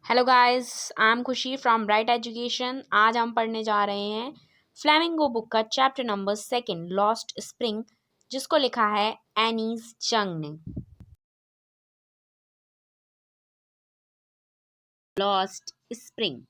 Hello guys, I am खुशी from bright education. आज हम पढ़ने जा रहे हैं फ्लेमिंगो बुक का चैप्टर नंबर 2 लॉस्ट स्प्रिंग, जिसको लिखा है एनीज जंग ने। लॉस्ट स्प्रिंग,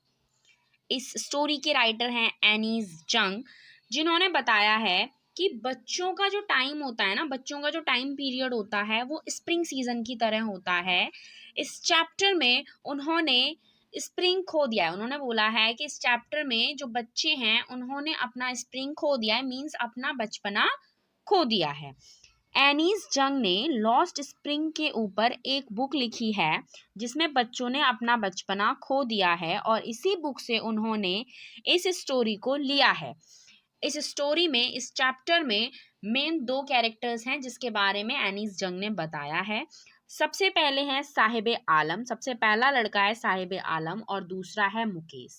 इस स्टोरी के राइटर हैं एनीज जंग, जिन्होंने बताया है कि बच्चों का जो टाइम होता है ना, बच्चों का जो टाइम पीरियड होता है वो स्प्रिंग सीजन की तरह होता है। इस चैप्टर में उन्होंने स्प्रिंग खो दिया है। उन्होंने बोला है कि इस चैप्टर में जो बच्चे हैं उन्होंने अपना स्प्रिंग खो दिया है, मीन्स अपना बचपना खो दिया है। एनीज जंग ने लॉस्ट स्प्रिंग के ऊपर एक बुक लिखी है जिसमें बच्चों ने अपना बचपना खो दिया है, और इसी बुक से उन्होंने इस स्टोरी को लिया है। इस स्टोरी में, इस चैप्टर में मेन दो कैरेक्टर्स हैं जिसके बारे में एनीज जंग ने बताया है। सबसे पहले है साहिब आलम, सबसे पहला लड़का है साहिब आलम और दूसरा है मुकेश।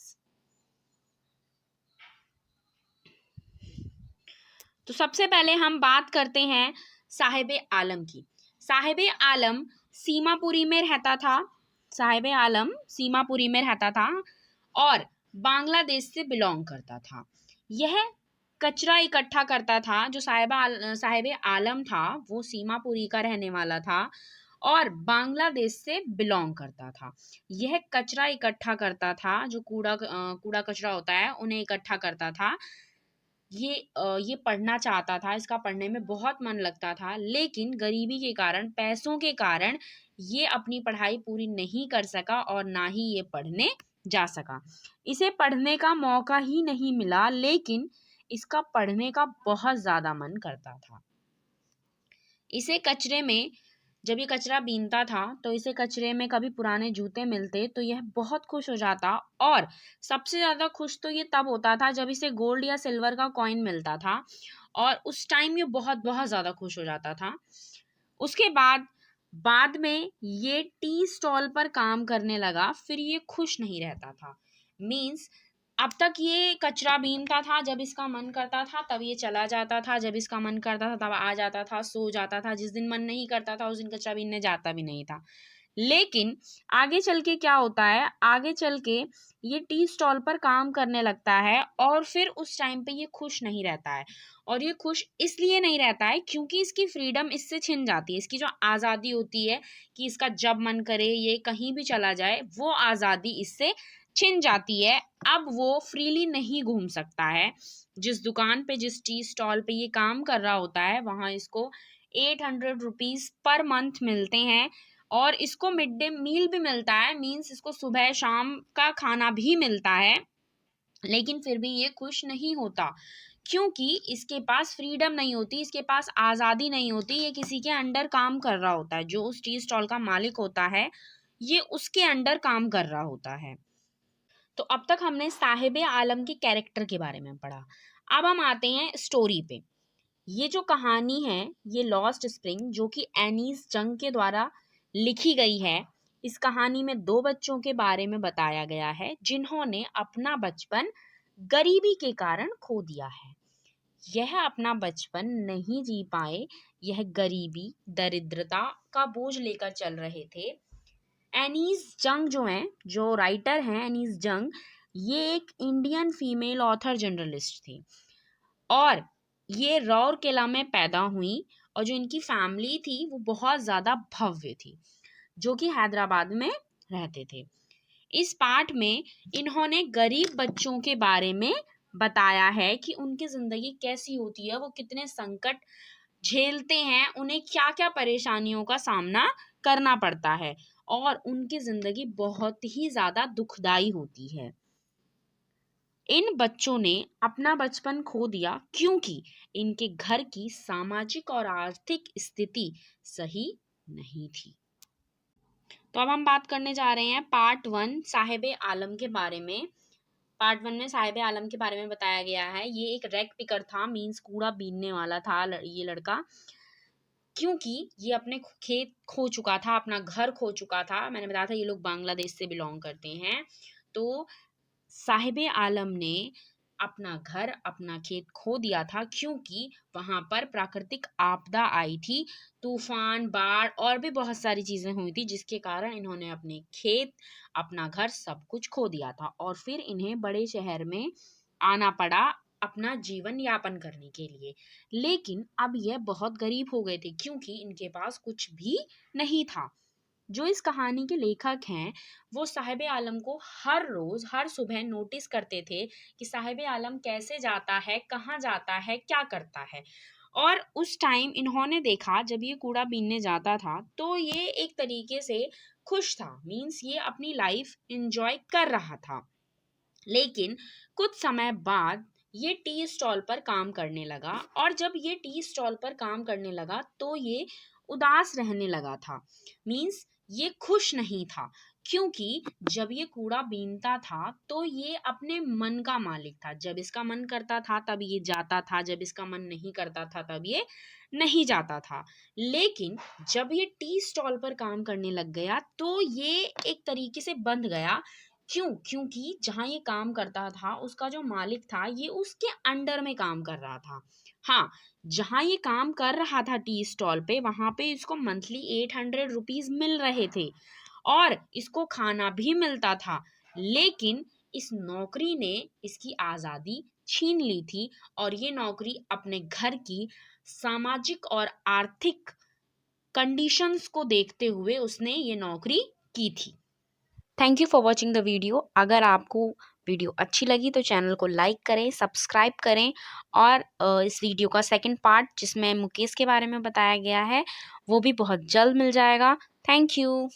तो सबसे पहले हम बात करते हैं साहिब आलम की। साहिब आलम सीमापुरी में रहता था। साहिब आलम सीमापुरी में रहता था और बांग्लादेश से बिलोंग करता था। यह कचरा इकट्ठा करता था। जो साहिब आलम था वो सीमापुरी का रहने वाला था और बांग्लादेश से बिलोंग करता था। यह कचरा इकट्ठा करता था, जो कूड़ा कचरा होता है उन्हें इकट्ठा करता था। ये पढ़ना चाहता था, इसका पढ़ने में बहुत मन लगता था, लेकिन गरीबी के कारण, पैसों के कारण ये अपनी पढ़ाई पूरी नहीं कर सका और ना ही ये पढ़ने जा सका। इसे पढ़ने का मौका ही नहीं मिला, लेकिन इसका पढ़ने का बहुत ज़्यादा मन करता था। इसे कचरे में, जब ये कचरा बीनता था तो इसे कचरे में कभी पुराने जूते मिलते तो यह बहुत खुश हो जाता, और सबसे ज़्यादा खुश तो ये तब होता था जब इसे गोल्ड या सिल्वर का कॉइन मिलता था, और उस टाइम ये बहुत बहुत ज़्यादा खुश हो जाता था। उसके बाद में ये टी स्टॉल पर काम करने लगा। फिर ये खुश नहीं रहता था। मीन्स अब तक ये कचरा बीनता था, जब इसका मन करता था तब ये चला जाता था, जब इसका मन करता था तब आ जाता था, सो जाता था। जिस दिन मन नहीं करता था उस दिन कचरा बीनने जाता भी नहीं था। लेकिन आगे चल के क्या होता है, आगे चल के ये टी स्टॉल पर काम करने लगता है और फिर उस टाइम पे ये खुश नहीं रहता है। और ये खुश इसलिए नहीं रहता है क्योंकि इसकी फ्रीडम इससे छिन जाती है। इसकी जो आज़ादी होती है कि इसका जब मन करे ये कहीं भी चला जाए, वो आज़ादी इससे छिन जाती है। अब वो फ्रीली नहीं घूम सकता है। जिस दुकान पे, जिस टी स्टॉल पे ये काम कर रहा होता है, वहाँ इसको 800 रुपीज़ पर मंथ मिलते हैं, और इसको मिड डे मील भी मिलता है। मीन्स इसको सुबह शाम का खाना भी मिलता है, लेकिन फिर भी ये खुश नहीं होता क्योंकि इसके पास फ्रीडम नहीं होती, इसके पास आज़ादी नहीं होती। ये किसी के अंडर काम कर रहा होता है। जो उस टी स्टॉल का मालिक होता है ये उसके अंडर काम कर रहा होता है। तो अब तक हमने साहिब आलम के कैरेक्टर के बारे में पढ़ा। अब हम आते हैं स्टोरी पे। ये जो कहानी है, ये लॉस्ट स्प्रिंग, जो कि एनीस जंग के द्वारा लिखी गई है, इस कहानी में दो बच्चों के बारे में बताया गया है जिन्होंने अपना बचपन गरीबी के कारण खो दिया है। यह अपना बचपन नहीं जी पाए, यह गरीबी, दरिद्रता का बोझ लेकर चल रहे थे। एनीस जंग जो हैं, जो राइटर हैं एनीस जंग, ये एक इंडियन फीमेल ऑथर जर्नलिस्ट थी और ये राउरकेला में पैदा हुई। और जो इनकी फैमिली थी वो बहुत ज़्यादा भव्य थी, जो कि हैदराबाद में रहते थे। इस पाठ में इन्होंने गरीब बच्चों के बारे में बताया है कि उनकी ज़िंदगी कैसी होती है, वो कितने संकट झेलते हैं, उन्हें क्या क्या परेशानियों का सामना करना पड़ता है, और उनकी ज़िंदगी बहुत ही ज़्यादा दुखदाई होती है। इन बच्चों ने अपना बचपन खो दिया क्योंकि इनके घर की सामाजिक और आर्थिक स्थिति सही नहीं थी। तो अब हम बात करने जा रहे हैं पार्ट 1 साहिब आलम के बारे में। पार्ट 1 में साहिब आलम के बारे में बताया गया है। ये एक रैग पिकर था, मीन्स कूड़ा बीनने वाला था ये लड़का, क्योंकि ये अपने खेत खो चुका था, अपना घर खो चुका था। मैंने बताया था ये लोग बांग्लादेश से बिलोंग करते हैं। तो साहिब आलम ने अपना घर, अपना खेत खो दिया था, क्योंकि वहां पर प्राकृतिक आपदा आई थी, तूफान, बाढ़ और भी बहुत सारी चीजें हुई थी, जिसके कारण इन्होंने अपने खेत, अपना घर सब कुछ खो दिया था और फिर इन्हें बड़े शहर में आना पड़ा अपना जीवन यापन करने के लिए। लेकिन अब यह बहुत गरीब हो गए थे, क्योंकि इनके पास कुछ भी नहीं था। जो इस कहानी के लेखक हैं, वो साहिब आलम को हर रोज हर सुबह नोटिस करते थे कि साहिब आलम कैसे जाता है, कहाँ जाता है, क्या करता है। और उस टाइम इन्होंने देखा जब ये कूड़ा बीनने जाता था तो ये एक तरीके से खुश था, मीन्स ये अपनी लाइफ एंजॉय कर रहा था। लेकिन कुछ समय बाद ये टी स्टॉल पर काम करने लगा, और जब ये टी स्टॉल पर काम करने लगा तो ये उदास रहने लगा था, मीन्स ये खुश नहीं था, क्योंकि जब ये कूड़ा बीनता था तो ये अपने मन का मालिक था। जब इसका मन करता था तब ये जाता था, जब इसका मन नहीं करता था तब ये नहीं जाता था। लेकिन जब ये टी स्टॉल पर काम करने लग गया तो ये एक तरीके से बंध गया। क्यों? क्योंकि जहाँ ये काम करता था उसका जो मालिक था ये उसके अंडर में काम कर रहा था। हाँ, जहाँ ये काम कर रहा था टी स्टॉल पे, वहां पे इसको मंथली 800 रुपीज मिल रहे थे और इसको खाना भी मिलता था। लेकिन इस नौकरी ने इसकी आजादी छीन ली थी, और ये नौकरी अपने घर की सामाजिक और आर्थिक कंडीशंस को देखते हुए उसने ये नौकरी की थी। Thank you for watching the video. अगर आपको वीडियो अच्छी लगी तो चैनल को लाइक करें, सब्सक्राइब करें, और इस वीडियो का सेकंड पार्ट जिसमें मुकेश के बारे में बताया गया है वो भी बहुत जल्द मिल जाएगा। Thank you.